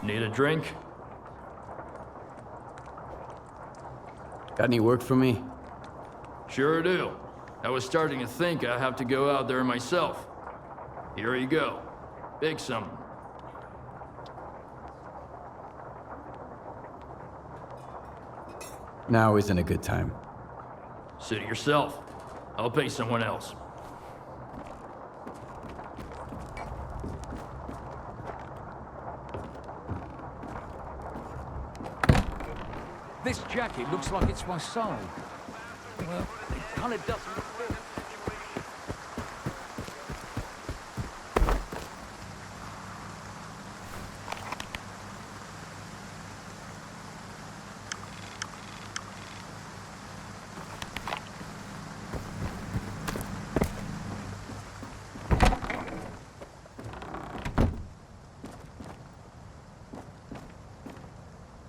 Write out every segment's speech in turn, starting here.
Need a drink? Got any work for me? Sure do. I was starting to think I'd have to go out there myself. Here you go. Big something. Now isn't a good time. Suit yourself. I'll pay someone else. This jacket looks like it's my size. Well, it kind of doesn't fit.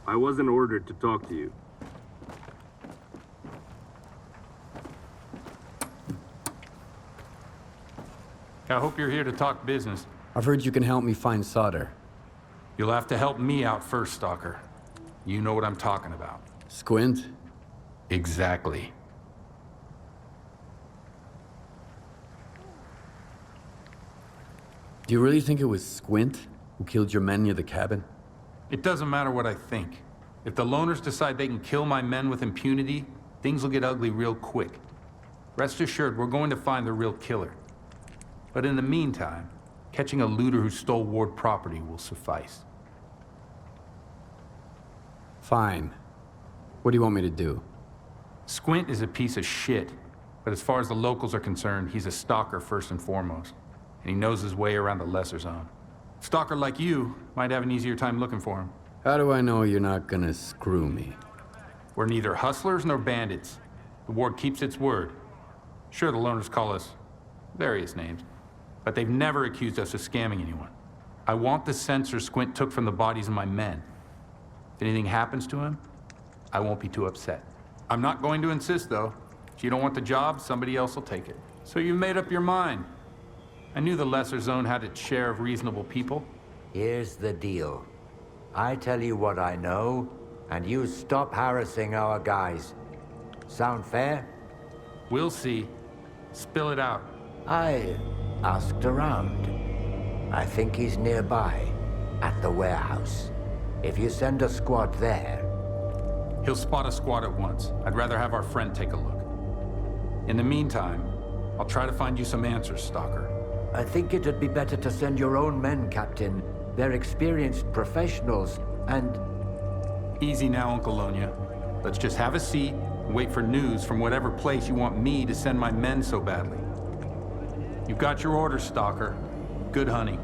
I wasn't ordered to talk to you. I hope you're here to talk business. I've heard you can help me find solder. You'll have to help me out first, Stalker. You know what I'm talking about. Squint? Exactly. Do you really think it was Squint who killed your men near the cabin? It doesn't matter what I think. If the loners decide they can kill my men with impunity, things will get ugly real quick. Rest assured, we're going to find the real killer. But in the meantime, catching a looter who stole Ward property will suffice. Fine. What do you want me to do? Squint is a piece of shit, but as far as the locals are concerned, he's a stalker first and foremost, and he knows his way around the lesser zone. A stalker like you might have an easier time looking for him. How do I know you're not gonna screw me? We're neither hustlers nor bandits. The Ward keeps its word. Sure, the loners call us various names, but they've never accused us of scamming anyone. I want the sensor Squint took from the bodies of my men. If anything happens to him, I won't be too upset. I'm not going to insist, though. If you don't want the job, somebody else will take it. So you made up your mind. I knew the lesser zone had its share of reasonable people. Here's the deal. I tell you what I know, and you stop harassing our guys. Sound fair? We'll see. Spill it out. I asked around. I think he's nearby, at the warehouse. If you send a squad there... He'll spot a squad at once. I'd rather have our friend take a look. In the meantime, I'll try to find you some answers, Stalker. I think it'd be better to send your own men, Captain. They're experienced professionals, and... Easy now, Uncle Lonia. Let's just have a seat and wait for news from whatever place you want me to send my men so badly. You've got your orders, Stalker. Good hunting.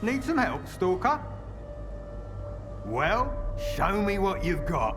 Need some help, Stalker? Well, show me what you've got.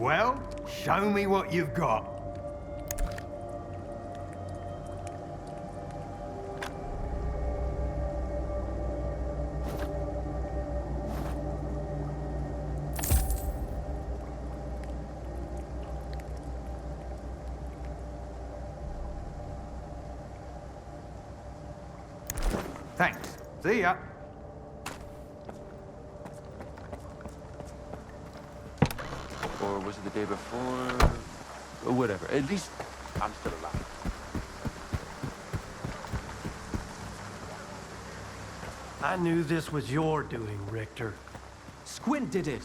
Well, show me what you've got. Thanks. See ya. Or was it the day before? Or whatever. At least I'm still alive. I knew this was your doing, Richter. Squint did it.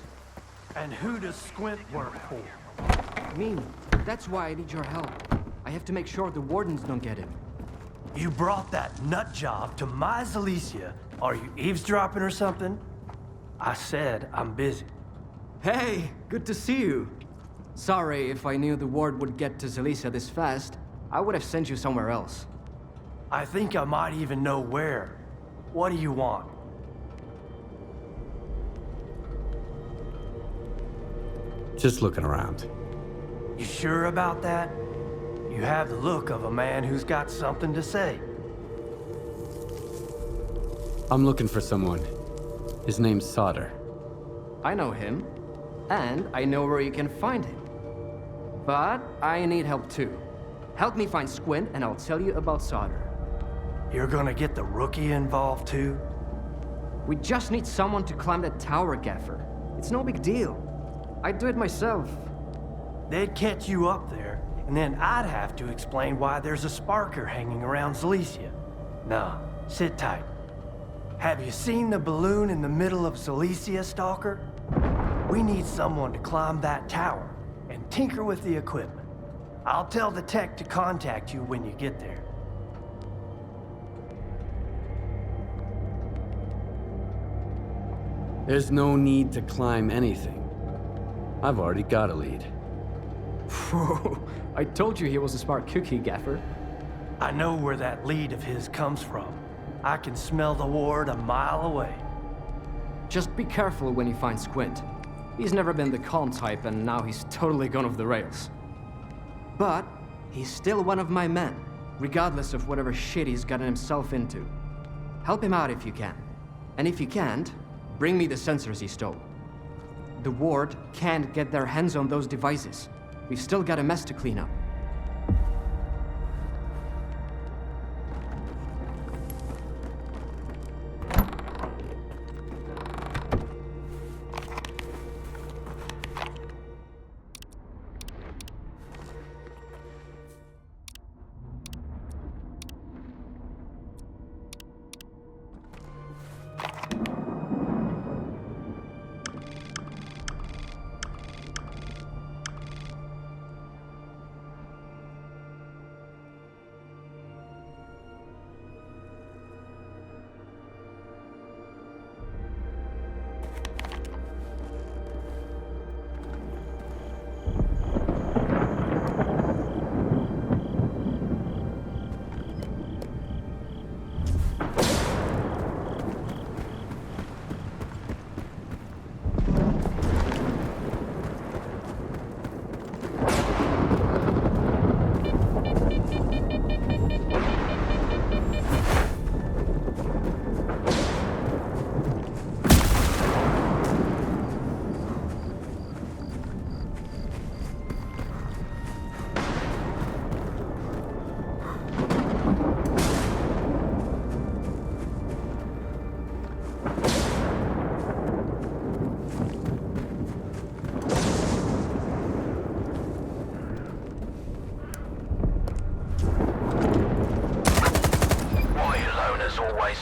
And who does Squint work for? Me. That's why I need your help. I have to make sure the wardens don't get him. You brought that nut job to my Zalicia. Are you eavesdropping or something? I said I'm busy. Hey, good to see you. Sorry, if I knew the ward would get to Zalicia this fast, I would have sent you somewhere else. I think I might even know where. What do you want? Just looking around. You sure about that? You have the look of a man who's got something to say. I'm looking for someone. His name's S.T.A.L.K.E.R. I know him, and I know where you can find him. But I need help too. Help me find Squint, and I'll tell you about S.T.A.L.K.E.R. You're gonna get the rookie involved too? We just need someone to climb that tower, Gaffer. It's no big deal. I'd do it myself. They'd catch you up there, and then I'd have to explain why there's a Sparker hanging around Zalicia. No, sit tight. Have you seen the balloon in the middle of Zalicia, Stalker? We need someone to climb that tower and tinker with the equipment. I'll tell the tech to contact you when you get there. There's no need to climb anything. I've already got a lead. Whoa, I told you he was a smart cookie, Gaffer. I know where that lead of his comes from. I can smell the ward a mile away. Just be careful when you find Squint. He's never been the calm type, and now he's totally gone off the rails. But he's still one of my men, regardless of whatever shit he's gotten himself into. Help him out if you can. And if you can't, bring me the sensors he stole. The ward can't get their hands on those devices. We've still got a mess to clean up.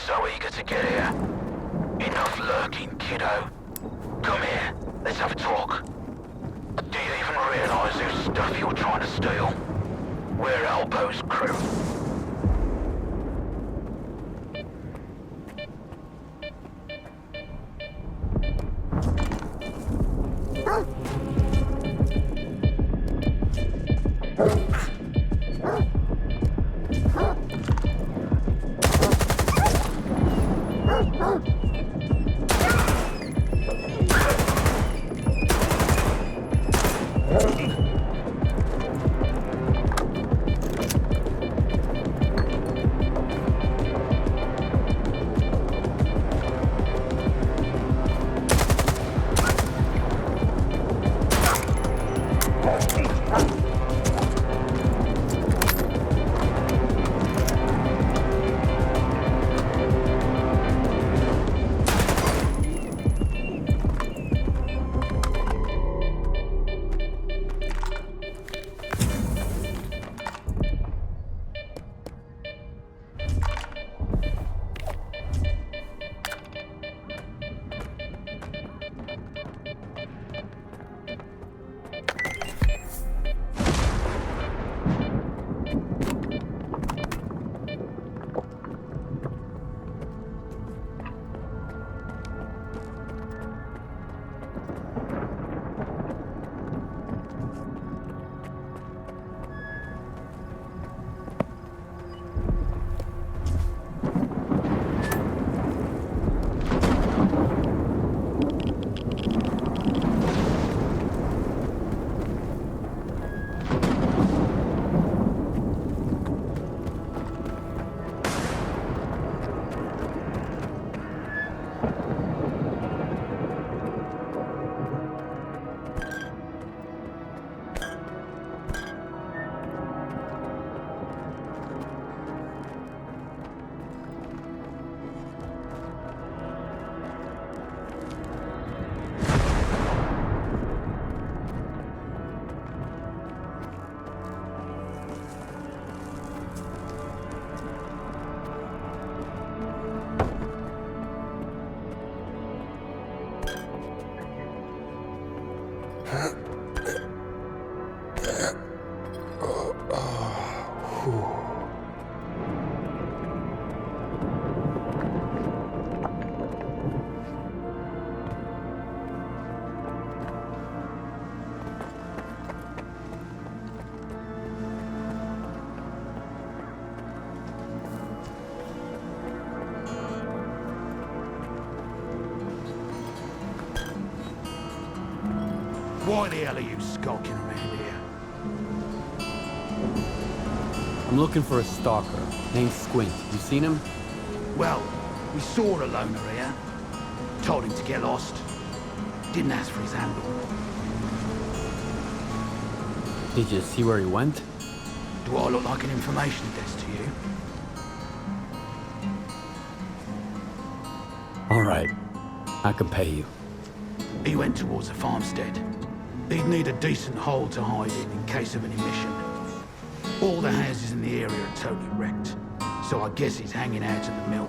So eager to get here. Enough lurking, kiddo. Come here, let's have a talk. Do you even realize whose stuff you're trying to steal? We're Elbow's crew. Why the hell are you skulking around here? I'm looking for a stalker named Squint. You seen him? Well, we saw a loner here. Told him to get lost. Didn't ask for his handle. Did you see where he went? Do I look like an information desk to you? All right. I can pay you. He went towards the farmstead. He'd need a decent hole to hide in case of an emission. All the houses in the area are totally wrecked, so I guess he's hanging out at the mill.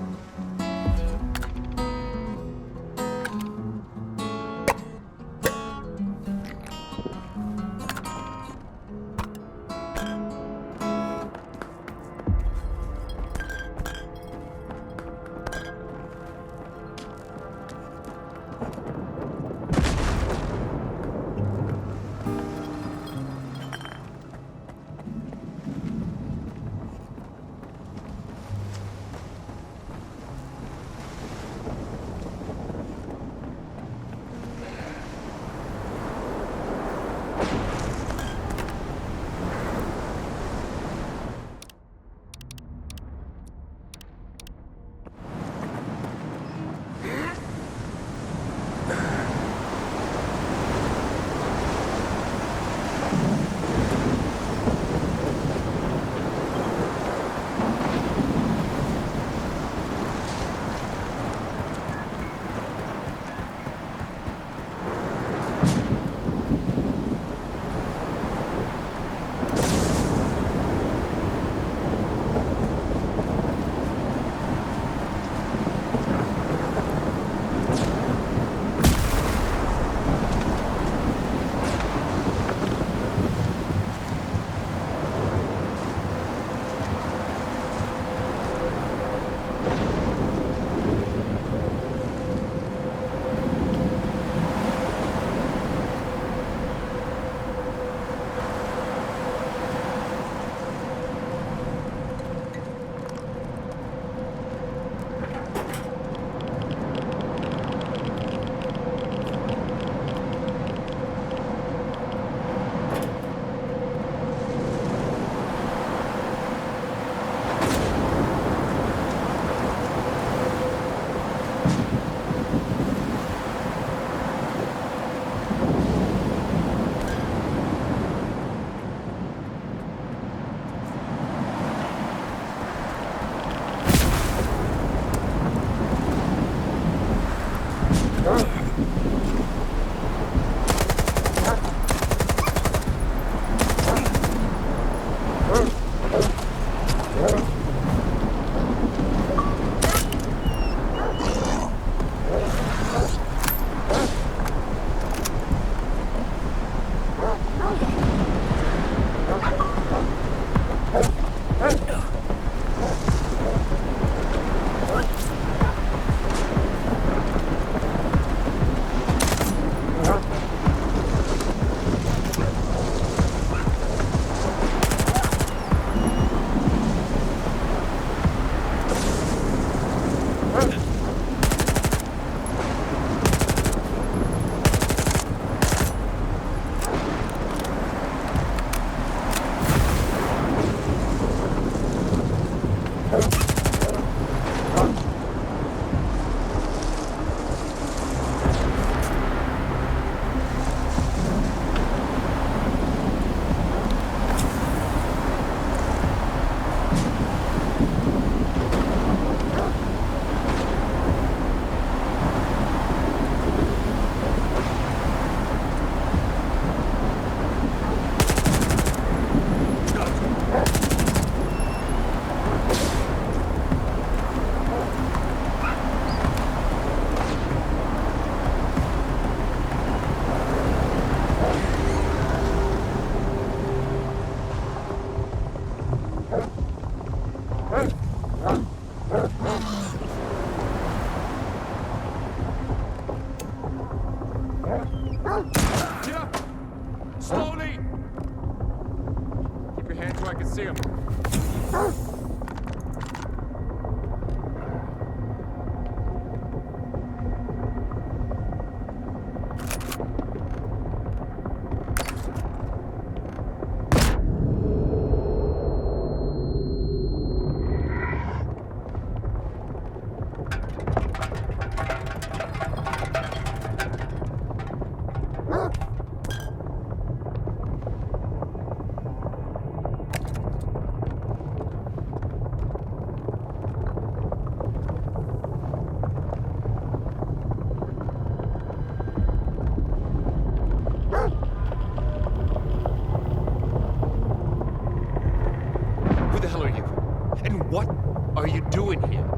are you doing here?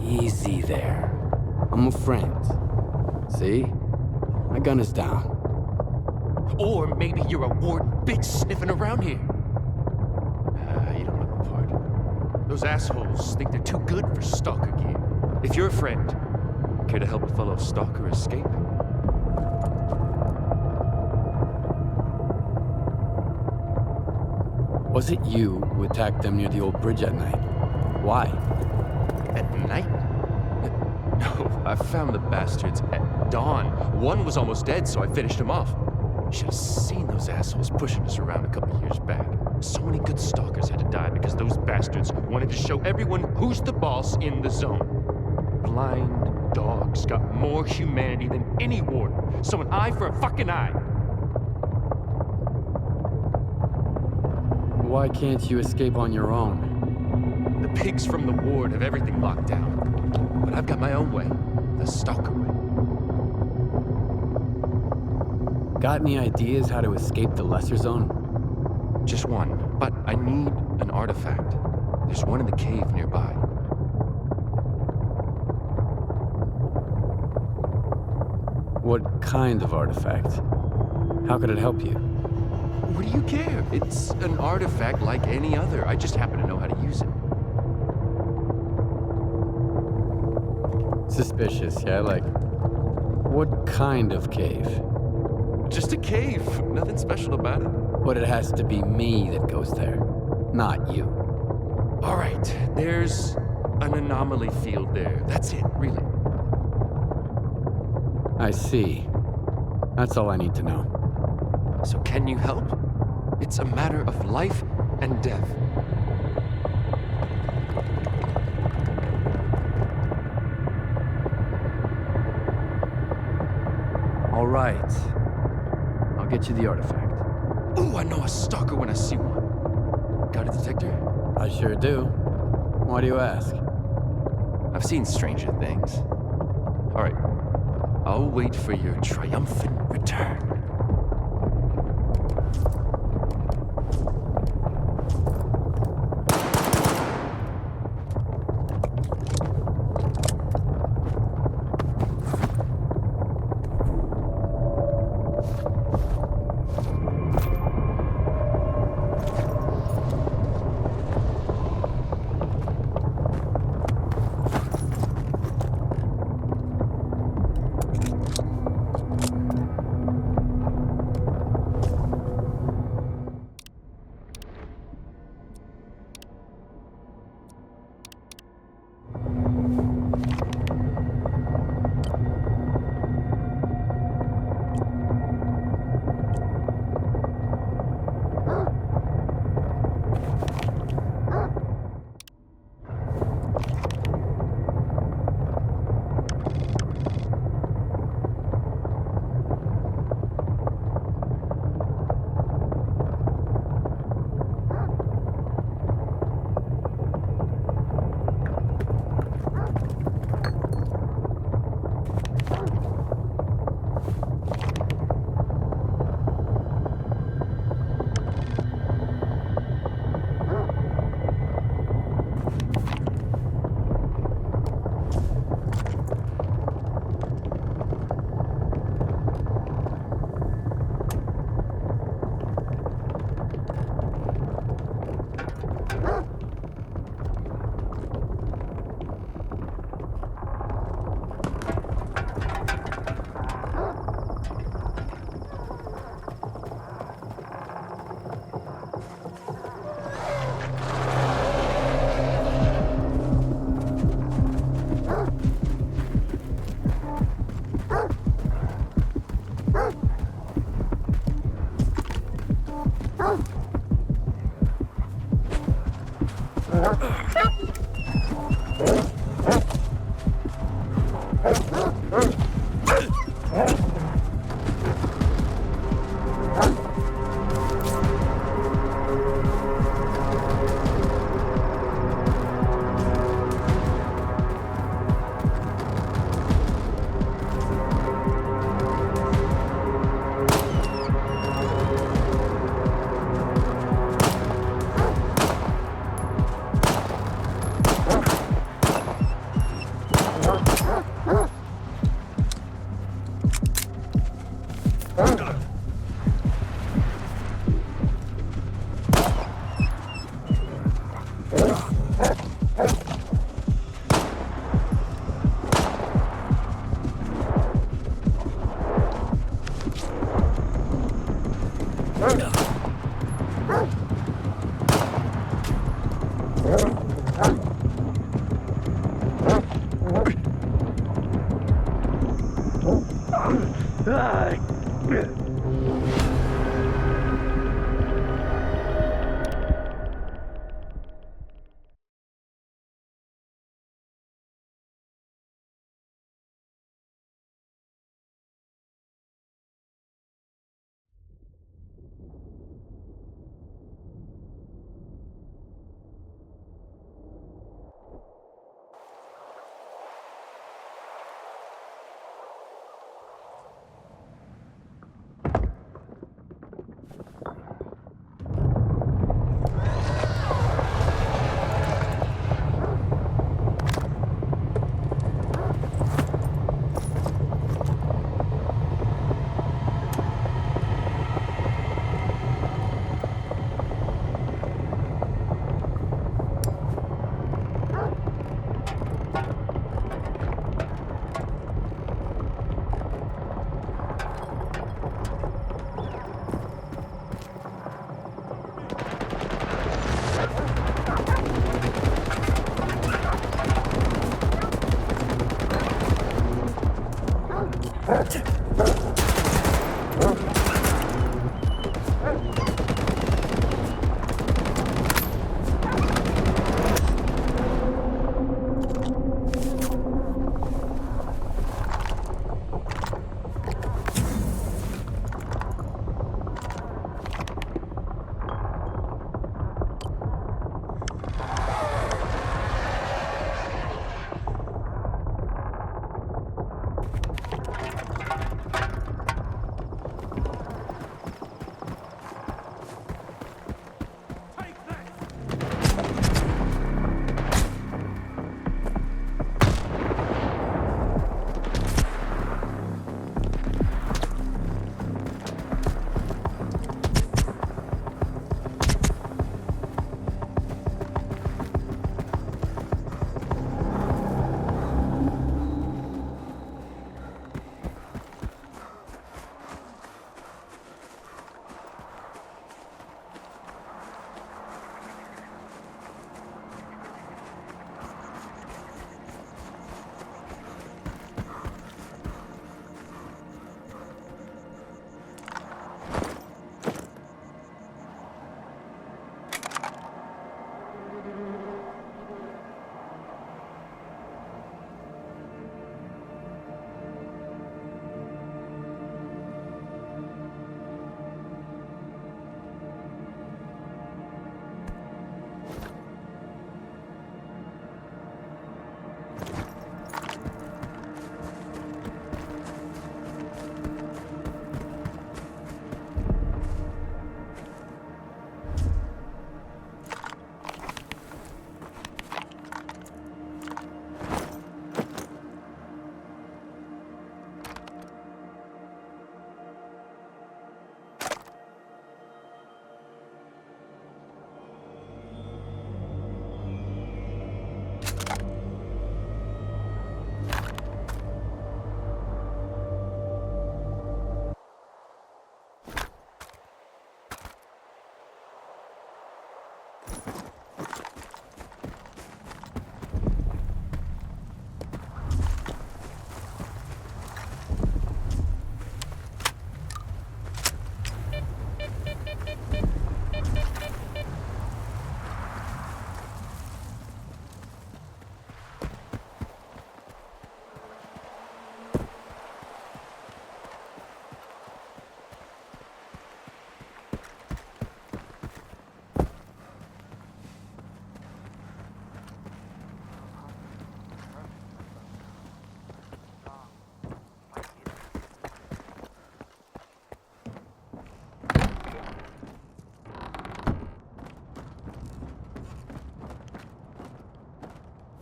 Easy there. I'm a friend. See? My gun is down. Or maybe you're a warden bitch sniffing around here. You don't look the part. Those assholes think they're too good for Stalker gear. If you're a friend, care to help a fellow Stalker escape? Was it you who attacked them near the old bridge at night? Why? At night? No, I found the bastards at dawn. One was almost dead, so I finished him off. Should have seen those assholes pushing us around a couple years back. So many good stalkers had to die because those bastards wanted to show everyone who's the boss in the zone. Blind dogs got more humanity than any warden. So an eye for a fucking eye. Why can't you escape on your own? The pigs from the ward have everything locked down. But I've got my own way. The Stalker way. Got any ideas how to escape the lesser zone? Just one. But I need an artifact. There's one in the cave nearby. What kind of artifact? How could it help you? What do you care? It's an artifact like any other. I just happen to know how to use it. Suspicious, yeah, like... What kind of cave? Just a cave. Nothing special about it. But it has to be me that goes there, not you. All right, there's an anomaly field there. That's it, really. I see. That's all I need to know. So can you help? It's a matter of life and death. All right. I'll get you the artifact. Ooh, I know a stalker when I see one. Got a detector? I sure do. Why do you ask? I've seen stranger things. All right. I'll wait for your triumphant return.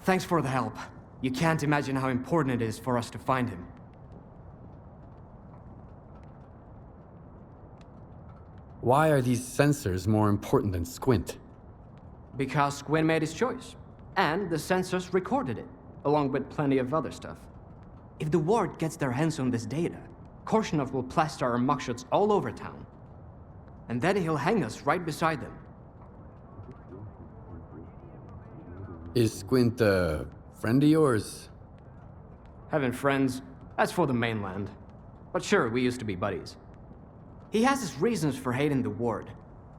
Thanks for the help. You can't imagine how important it is for us to find him. Why are these sensors more important than Squint? Because Squint made his choice. And the sensors recorded it, along with plenty of other stuff. If the Ward gets their hands on this data, Korshunov will plaster our mugshots all over town. and then he'll hang us right beside them. Is Squint a friend of yours? Having friends, that's for the mainland. But sure, we used to be buddies. He has his reasons for hating the ward.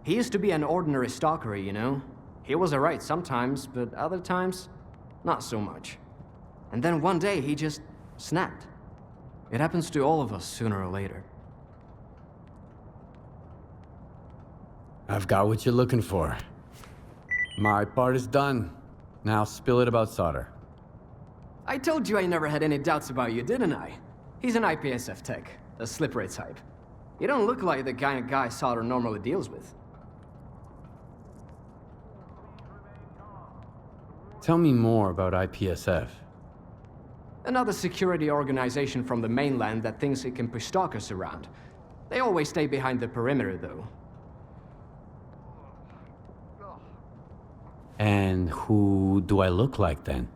He used to be an ordinary stalker, you know? He was alright sometimes, but other times, not so much. And then one day, he just snapped. It happens to all of us sooner or later. I've got what you're looking for. My part is done. Now spill it about S.T.A.L.K.E.R. I told you I never had any doubts about you, didn't I? He's an IPSF tech, a slippery type. You don't look like the kind of guy S.T.A.L.K.E.R normally deals with. Tell me more about IPSF. Another security organization from the mainland that thinks it can push stalkers around. They always stay behind the perimeter, though. And who do I look like then?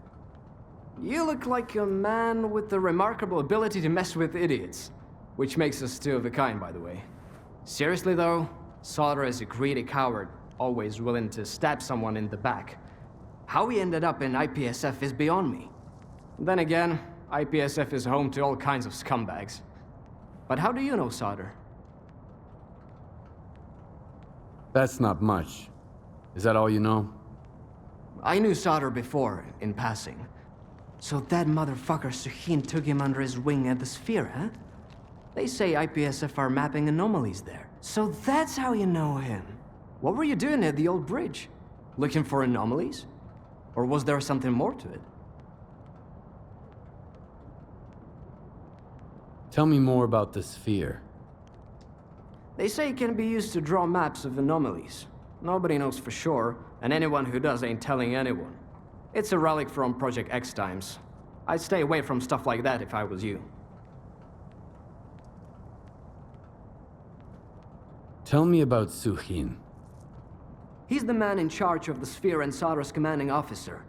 You look like a man with the remarkable ability to mess with idiots. Which makes us two of a kind, by the way. Seriously though, S.T.A.L.K.E.R is a greedy coward, always willing to stab someone in the back. How he ended up in IPSF is beyond me. Then again, IPSF is home to all kinds of scumbags. But how do you know S.T.A.L.K.E.R? That's not much. Is that all you know? I knew S.T.A.L.K.E.R before, in passing. So that motherfucker Suhin took him under his wing at the S.T.A.L.K.E.R, huh? They say IPSF are mapping anomalies there. So that's how you know him. What were you doing at the old bridge? Looking for anomalies? Or was there something more to it? Tell me more about the sphere. They say it can be used to draw maps of anomalies. Nobody knows for sure, and anyone who does ain't telling anyone. It's a relic from Project X times. I'd stay away from stuff like that if I was you. Tell me about Suhin. He's the man in charge of the Sphere and S.T.A.L.K.E.R's commanding officer.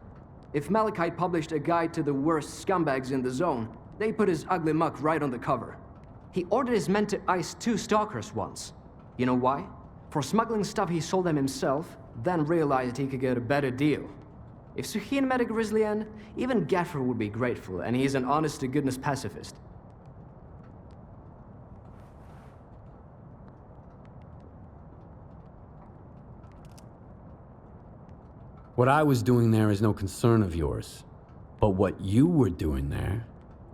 If Malachite published a guide to the worst scumbags in the zone, they put his ugly muck right on the cover. He ordered his men to ice 2 stalkers once. You know why? For smuggling stuff he sold them himself, then realized he could get a better deal. If Suhin met a Grizzly N, even Gaffer would be grateful, and he's an honest-to-goodness pacifist. What I was doing there is no concern of yours. But what you were doing there,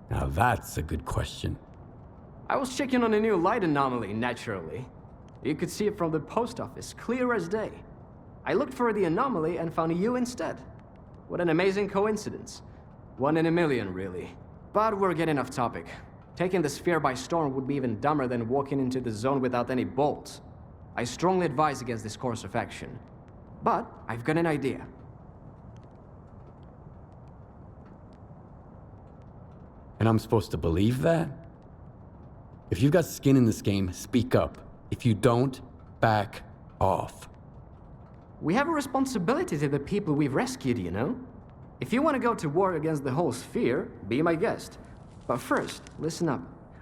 now that's a good question. I was checking on a new light anomaly, naturally. You could see it from the post office, clear as day. I looked for the anomaly and found you instead. What an amazing coincidence. 1 in a million, really. But we're getting off topic. Taking the sphere by storm would be even dumber than walking into the zone without any bolts. I strongly advise against this course of action. But I've got an idea. And I'm supposed to believe that? If you've got skin in this game, speak up. If you don't, back off. We have a responsibility to the people we've rescued, you know? If you want to go to war against the whole sphere, be my guest. But first, listen up.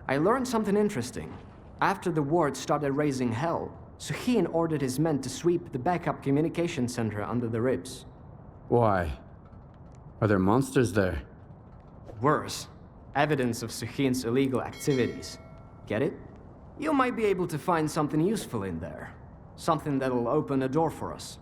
I learned something interesting. After the ward started raising hell, Suhin ordered his men to sweep the backup communication center under the ribs. Why? Are there monsters there? Worse. Evidence of Suhin's illegal activities. Get it? You might be able to find something useful in there. Something that'll open a door for us.